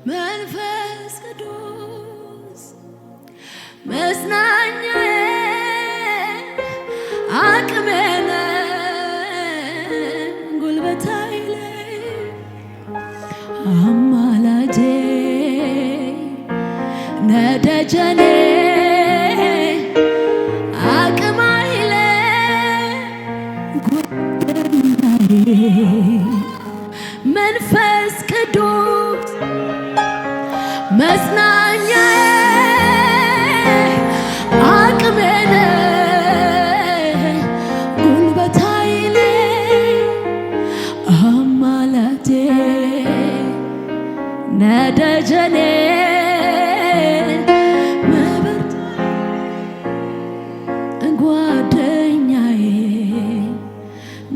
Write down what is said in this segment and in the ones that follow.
መንፈስ ቅዱስ መጽናኛዬ አቅሜ ጉልበቴ አማላጄ ነደጀኔ አቅም ኃይሌ መንፈስ ቅዱስ መጽናኛዬ አቅሜ ጉልበቴ ኃይሌ አማላጄ ነደጀኔ ጓደኛዬ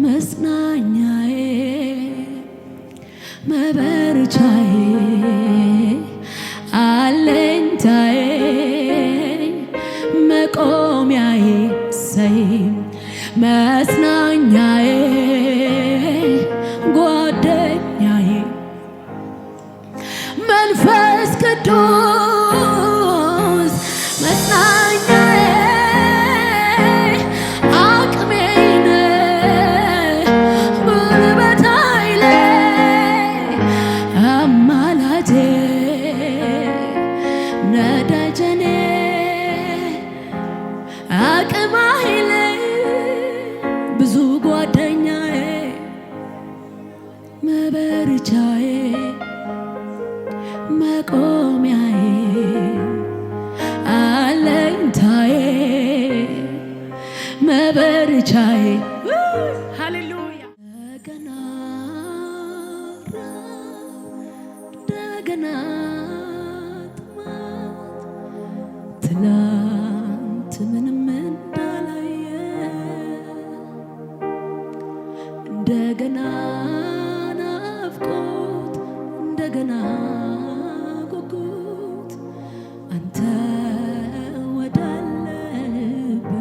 መጽናኛዬ መበርቻዬ አለኝታዬ መቆሚያዬ ሰይ መጽናኛዬ ጓደኛዬ መንፈስ ቅዱስ መጽናኛዬ አቅሜ ጉልበቴ ኃይሌ አማላጄ ነደጀኔ አቅም ኃይሌ ብዙ ጓደኛዬ መበርቻዬ መቆሚያዬ አለኝታዬ መበርቻዬ ሃሌሉያ እንደገና ትላንት ምንም እንዳላየ እንደገና ናፍቆት እንደገና ጉጉት አንተ ወዳለበት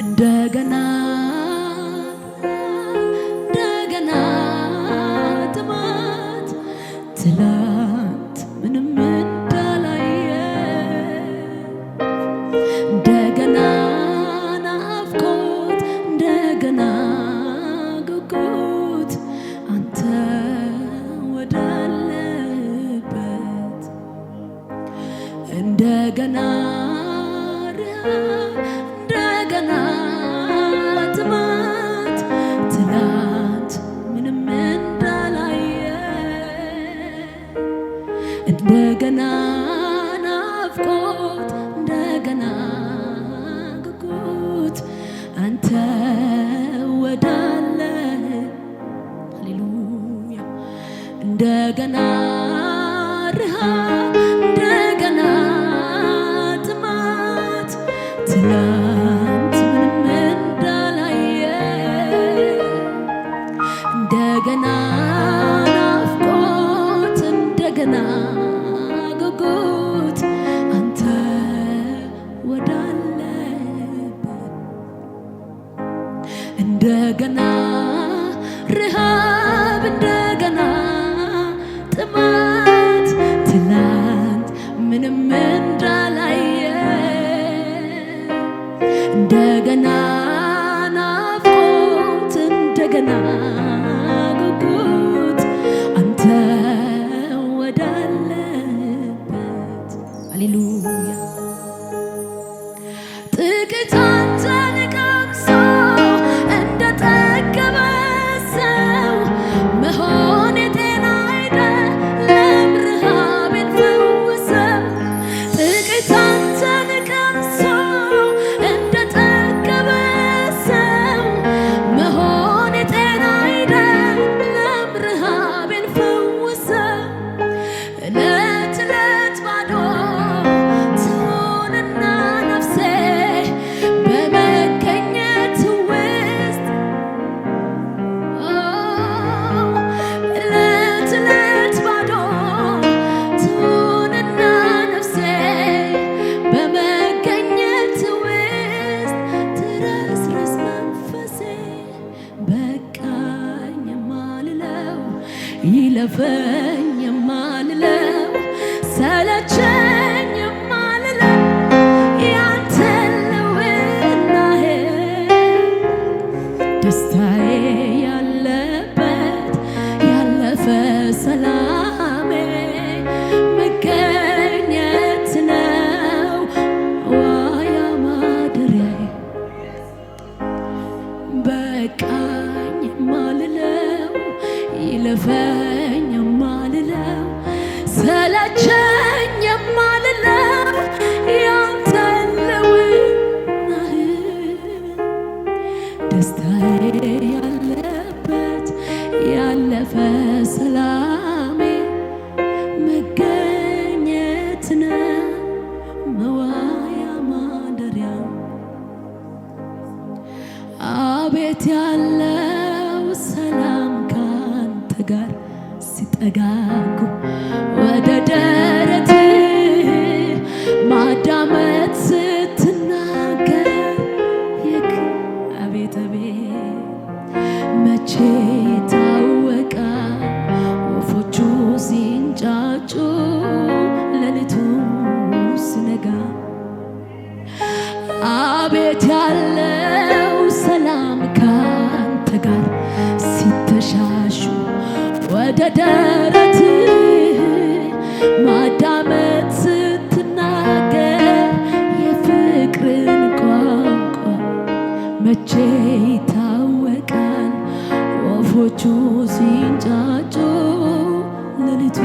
እንደገና እንደገና ጥማት ትላንት ምንም እንዳላየ እንደገና ናፍቆት እንደገና ጉጉት አንተ ወዳለበት እንደገና እንደገና ጥማት ትላንት ምንም እንዳላየ እንደገና ናፍቆት እንደገና ጉጉት አንተ ወዳለ ሃሌሉያ እንደገና ረሃብ እንደገና ጥማት ትላንት ምንም እንዳላየ እንደገና ናፍቆት እንደገና ጉጉት አንተ ወዳለበት እንደገና ረሃብ እንደገና ጥማት ትላንት ምንም እንዳላየ እንደገና ናፍቆት እንደገና ጉጉት አንተ ወዳለበት ሃሌሉያ ጥቂት አንተን ቀምሶ እንደጠገበ ሰው መሆን የጤና አይደለም ረሃቤን ፈውሰው ጥቂት አንተን ቀምሶ እንደጠገበ ሰው መሆን የጤና አይደለም ረሃቤን ፈውሰው እለት እለት ባዶ ትሆንና ነፍሴ በመገኘት ውስጥ እለት እለት ባዶ ትሆንና ነፍሴ በመገኘት ውስጥ ትረስርስ መንፈሴ በቃኝ የማልለው ይለፈ ይለፈኝ የማልለው ሰለቸኝ የማልለው ያንተ ልውናህ ደስታዬ ያለበት ያለፈ ሰላሜ መገኘት ነው ዋያ ማደሪያዬ በቃኝ የማልለው ይለፈኝ የማልለው ሰለቸኝ የማልለው ያንተ ልውናህ ደስታዬ ያለበት ያለፈ ሰላሜ መገኘት ነው መዋያ ማደሪያ አቤት ያለው ሰላም ካንተ ጋር ሲጠጋጉ ወደ ደረት ማዳመጥ ስትናገር አቤት አቤት መቼ ይታወቃል ወፎቹ ሲንጫጩ ሌሊቱ ሲነጋ አቤት ያለው ሰላም ካንተ ጋር ሲተሻሹ ወደ ደረት ማዳመጥ ስትናገር የፍቅርን ቋንቋ መቼ ይታወቃል ወፎቹ ሲንጫጩ ሌሊቱ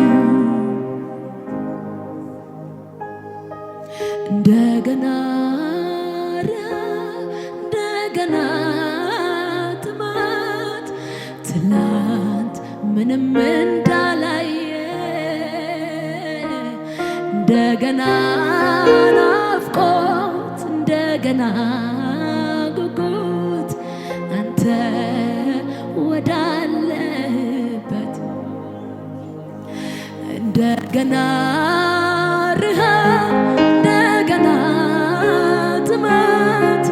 እንደገና እንደገና ጥማት ትላንት ምንም እንዳላየ እንደገና ናፍቆት እንደገና ጉጉት አንተ ወዳለበት እንደገና ረሃብ እንደገና ጥማት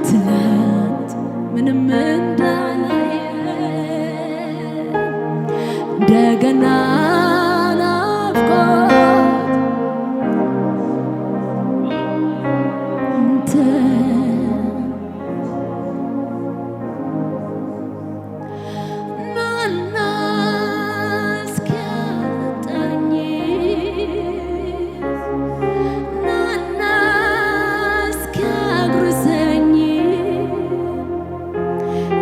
ትላንት ምንም እንዳላየ እንደገና ናፍቆት አንተ ናና እስኪያጠጣኝ ናና እስኪያጉርሰኝ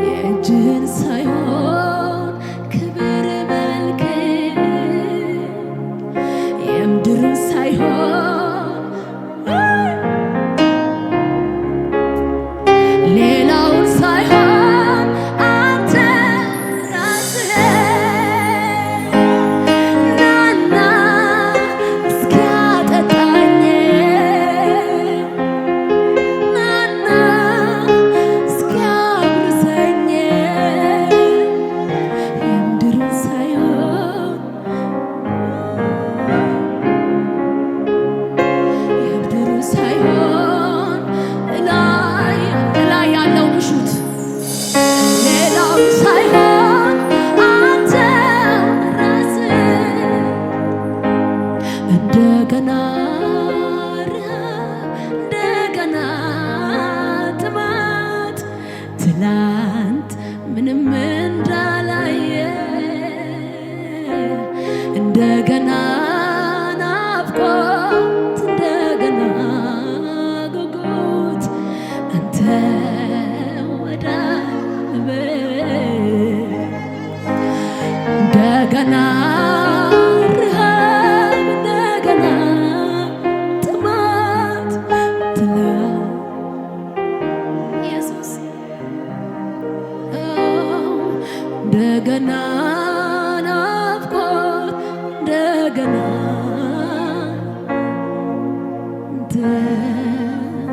የእጅን ሳይሆን ክብር መልክ የምድርን ሳይሆን ሌላውን ሳይሆን አንተ ራስህ ናና እስኪያጠጣኝ ናና እስኪያጉርሰኝ የምድርን ሳይሆን የምድርን ሳይሆን እላይ ያለውን እሹት ሌላውን ሳይሆን አንተ ራስህ እንደገና ረሃብ እንደገና ጥማት ትላንት ምንም እንዳላየ እንደገና ናፍቆት እንደገና ጉጉት አንተ ወዳለበት እንደገና ረሃብ እንደገና ጥማት ኢየሱስ እንደገና ናፍቆት እንደገና አንተ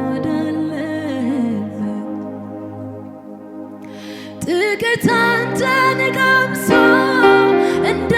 ወዳለበት ጥቂት አንተን ቀምሶ እንደ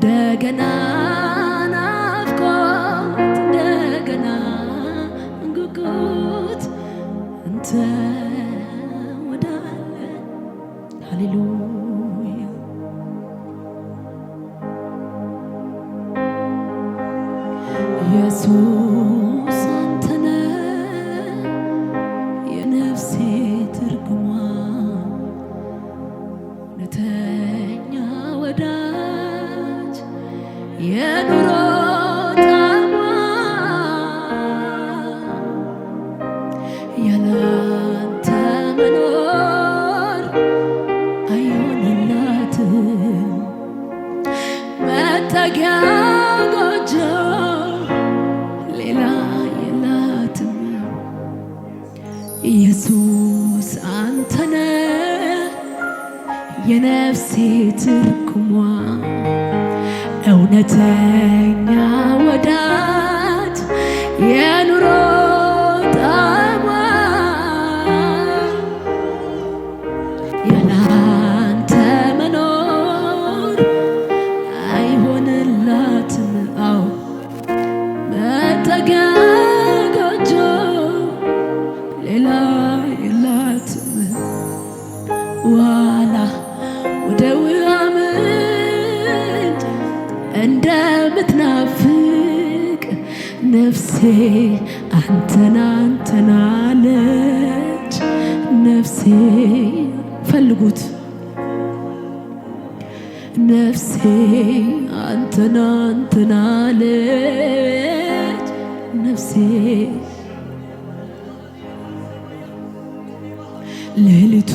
እንደገና ናፍቆት እንደገና ጉጉት አንተ ወዳለ ሃሌሉያ ኢየሱስ አንተነ የነፍሴ ትርጉሟ እውነተኛ ወዳጅ የኑሮ ጣዕሟ ያላንተ መኖር አይሆንላትም መጠጊያ ጎጆ ሌላ የላትም ኢየሱስ አንተነ የነፍሴ ትርጉሟ እውነተኛ ወዳጅ የኑሮ ጣዕሟ ያላንተ መኖር አይሆንላትም አዎ መጠጊያ ጎጆ ሌላ የላትም ዋላ ወደ ውሃ ምንጭ እንደምትናፍቅ ነፍሴ አንተን አንተን አለች ነፍሴ ፈልጉት ነፍሴ አንተን አንተን አለች ነፍሴ ሌሊቱ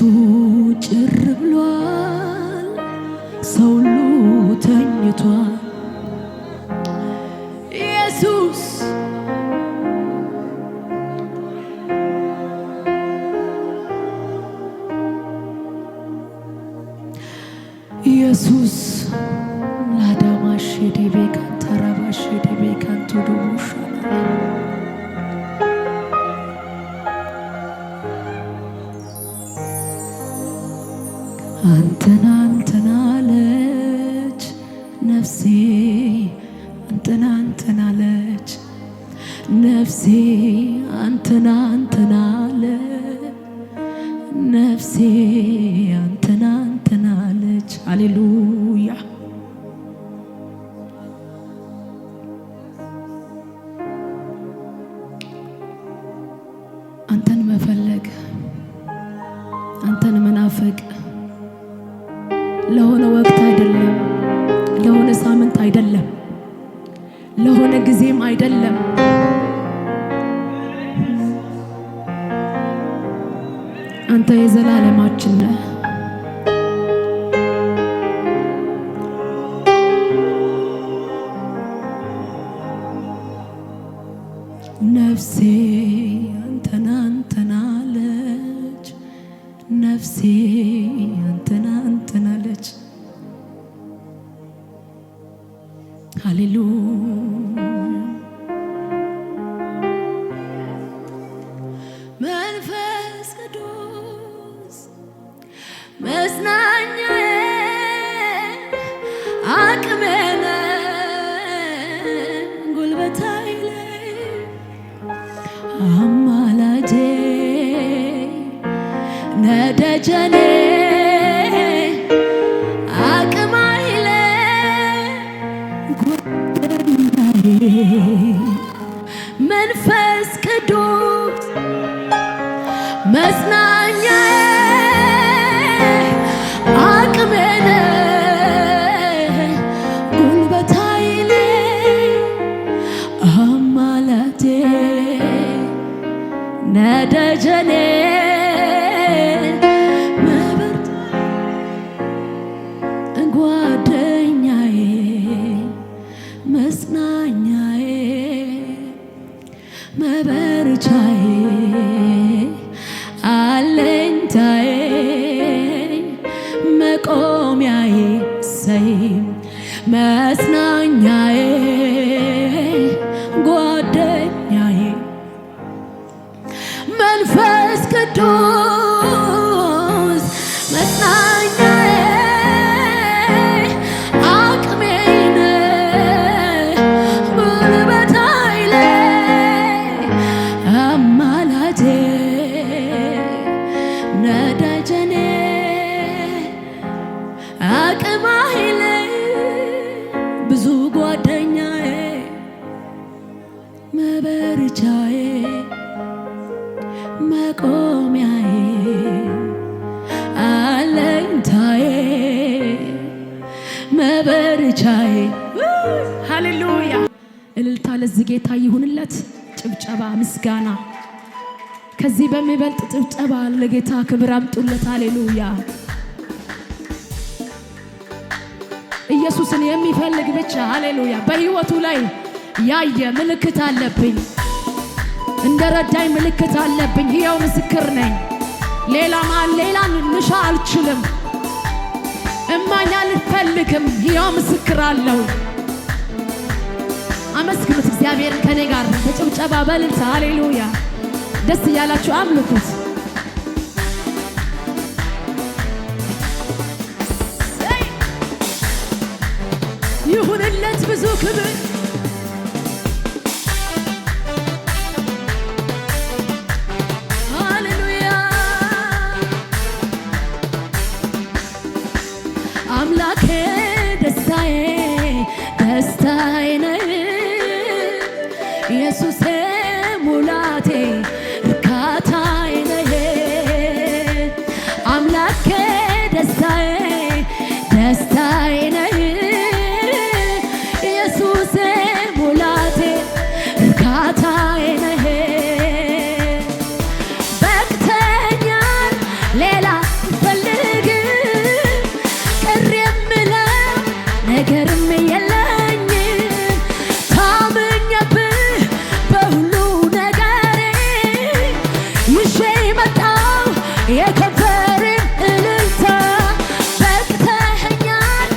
ጭር ብሏል ሰው ሁሉ ተኝቷል ኢየሱስ ኢየሱስ ላዳማሽ ዲቤ ካንታራባሽ ዲቤ ካንቱ ዶሙሻና አንተን አንተን አለች ነፍሴ አንተን አንተን አለች ነፍሴ አንተን አንተን አለች ነፍሴ አንተን አንተን አለች ሃሌሉያ አንተን መፈለግ አንተን መናፈቅ ለሆነ ወቅት አይደለም ለሆነ ሳምንት አይደለም ለሆነ ጊዜም አይደለም አንተ የዘላለማችን ነህ ነፍሴ አንተን አንተን አለች ነፍሴ አንተን አንተን አለች ሃሌሉያ መንፈስ ቅዱስ መጽናኛዬ አቅሜ ጉልበቴ አማላጄ ነደጀኔ አቅም ኃይሌ መንፈስ ቅዱስ መጽናኛዬ አቅሜ ጉልበቴ ኃይሌ አማላጄ ነደጀኔ ጓደኛዬ መጽናኛዬ መበርቻዬ አለኝታዬ መቆሚያዬ ሰይ መጽናኛዬ ጓደኛዬ መንፈስ ቅዱስ መጽናኛዬ አቅሜ መበርቻዬ። ሃሌሉያ! እልልታ ለዚህ ጌታ ይሁንለት። ጭብጨባ፣ ምስጋና ከዚህ በሚበልጥ ጭብጨባ ለጌታ ክብር አምጡለት። ሃሌሉያ! ኢየሱስን የሚፈልግ ብቻ ሃሌሉያ በሕይወቱ ላይ ያየ ምልክት አለብኝ፣ እንደረዳኝ ምልክት አለብኝ። ሕያው ምስክር ነኝ። ሌላን ልሻ አልችልም፣ እማኛ አልፈልግም። ሕያው ምስክር አለው። አመስግኑት እግዚአብሔርን ከኔ ጋር በጭብጨባ በእልልታ ሃሌሉያ! ደስ እያላችሁ አምልኩት። ይሁንለት ብዙ ክብር። ሃሌሉያ! አምላኬ ደስታዬ ደስታዬ ነህ ኢየሱሴ ሙላቴ እርካታዬ ነህ አምላኬ ደስታዬ ደስታዬ ነህ ኢየሱሴ ሙላቴ እርካታዬ ነህ። በቅተኛል ሌላ ፈልግ ቅር የምለው ነገርም የለኝ ታምኜብህ በሁሉ ነገሬ ይዤ መጣሁ የከንፈሬን እልልታ። በቅተኸኛል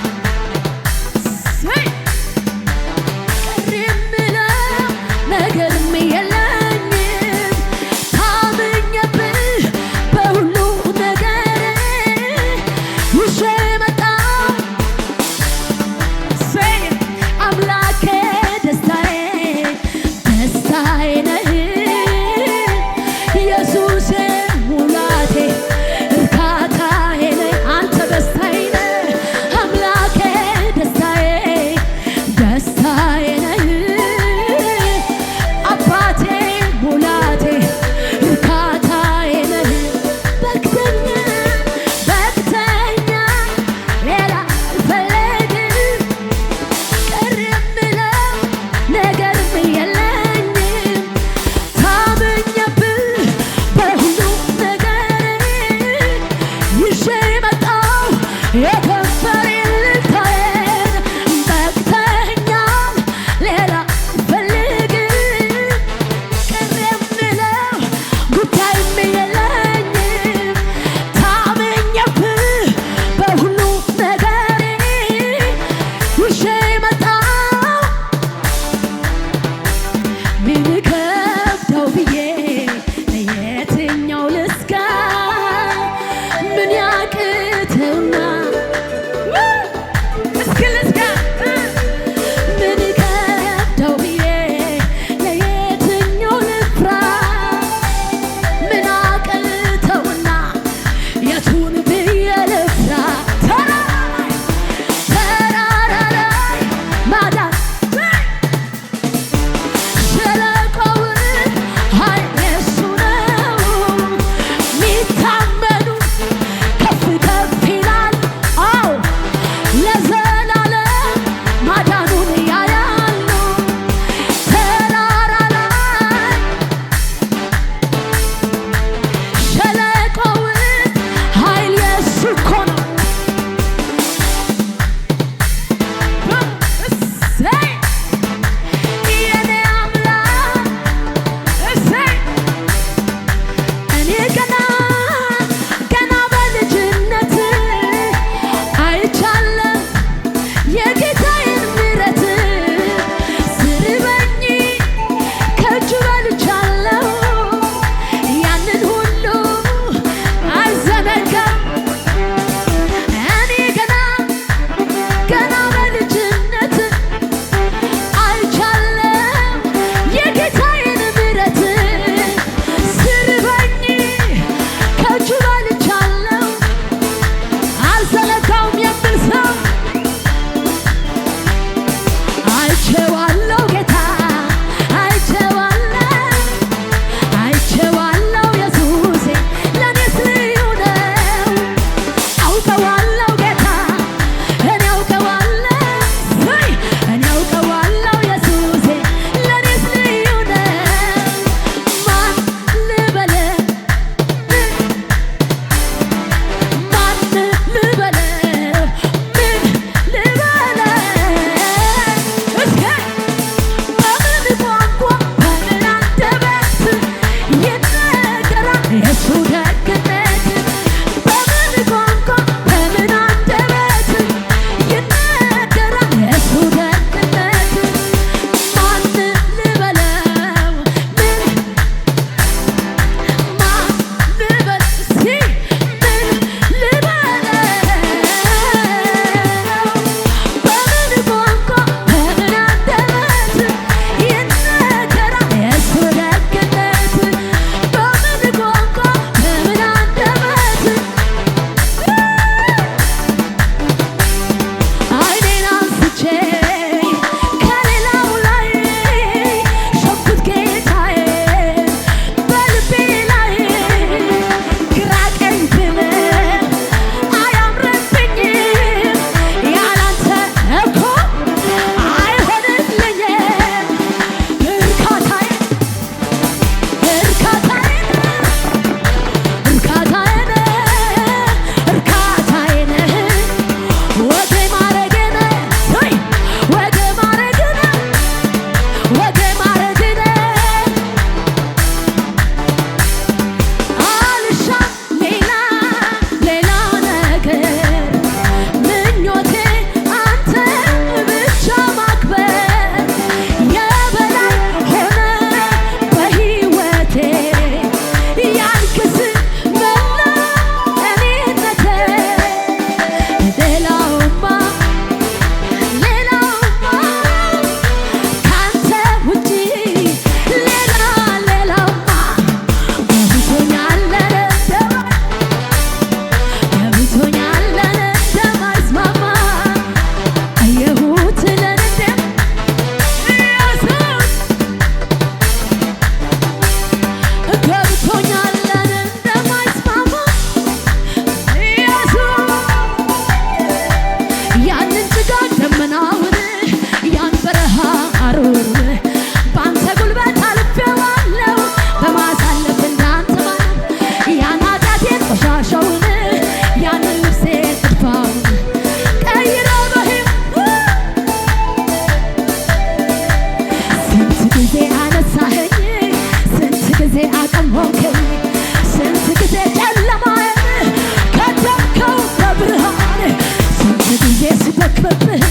ስደክምብህ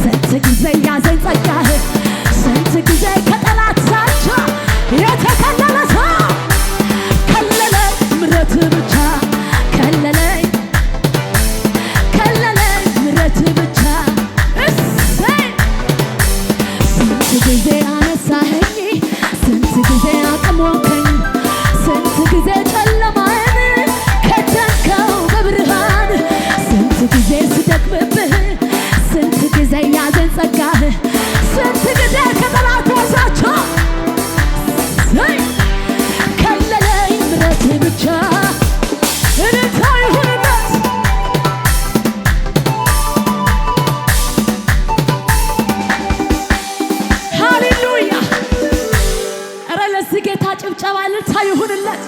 ስንት ጊዜ ያዘኝ ጸጋህ ስንት ጊዜ ከጠላት ዛቻ የተከለለ ሰው ከለለኝ ምሕረት ብቻ ከለለኝ ምሕረት ብቻ እሰይ ስንት ጊዜ አነሳኸኝ ስንት ጊዜ አቅሞከኝ ስንት ጊዜ ጨለማዬን ከደንከው በብርሃን ስንት ጊዜ ስደክምብህ ስንት ጊዜ ያዘኝ ጸጋህ ስንት ጊዜ ከጠላት ዛቻ ከለለኝ ምሕረት ብቻ እልልታ ይሁንለት። ሃሌሉያ! ኧረ ለዚህ ጌታ ጭብጨባ እልልታ ይሁንለት።